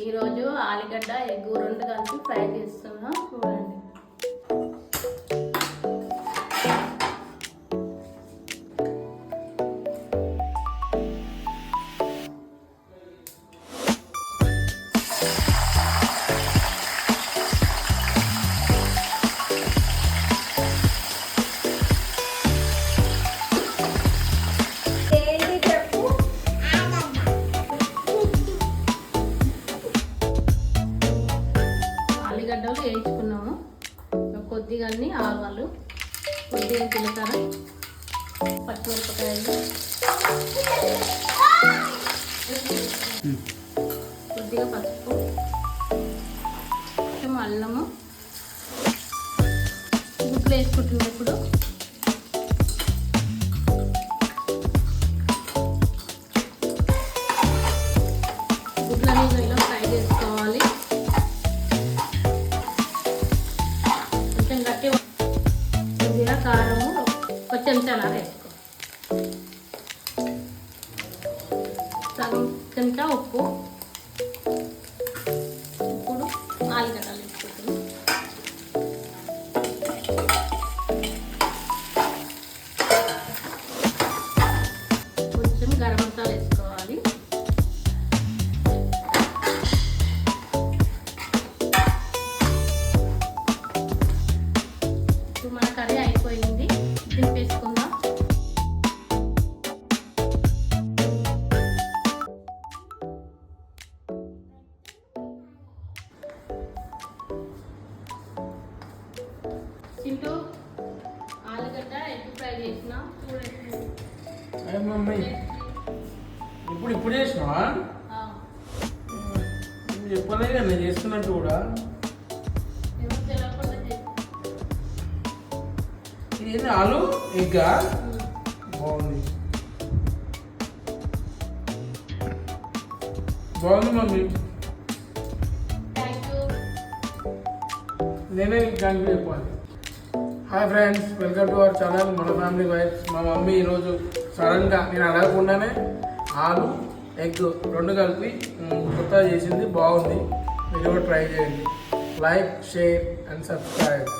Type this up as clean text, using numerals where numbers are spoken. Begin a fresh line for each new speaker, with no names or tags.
ఈరోజు ఆలుగడ్డ ఎగ్ రెండు కలిపి ఫ్రై చేస్తున్నాం చూడండి. ఆలుగడ్డలు వేయించుకున్నాము. కొద్దిగా ఆవాలు, కొద్దిగా జీలకర్ర, పచ్చిమిరపకాయలు, కొద్దిగా పసుపు, కొంచెం అల్లము, గుడ్లు వేసుకుంటున్నప్పుడు గుడ్లని ఇలా ఫ్రై చేసుకోవాలి. కొంచెం గట్టి కొద్దిగా కారము ఒక చెంచాలా వేసుకో, సగం చెంచా ఉప్పు. ఇప్పుడు ఆలుగడ్డలు వేసుకుంటాం. కొంచెం గరం మసాలా వేసుకోవాలి. మన కర్రీ అయిపోయింది, దింపేసుకుందాం. చింటూ ఆలుగడ్డ ఎగ్ ఫ్రై చేసిన చూడండి.
మమ్మీ ఇప్పుడు చేసినావా? చెప్పలే నేను చేస్తున్నట్టు కూడా. ఇది ఆలు ఎగ్గా బాగుంది మమ్మీ. నేనే దానికి చెప్పాలి. Hi friends, welcome to our channel మన ఫ్యామిలీ వైబ్స్. మా మమ్మీ ఈరోజు సడన్గా నేను అడగకుండానే ఆలు ఎగ్ రెండు కలిపి కొత్తగా చేసింది. బాగుంది, మీరు కూడా ట్రై చేయండి. Like, share and subscribe.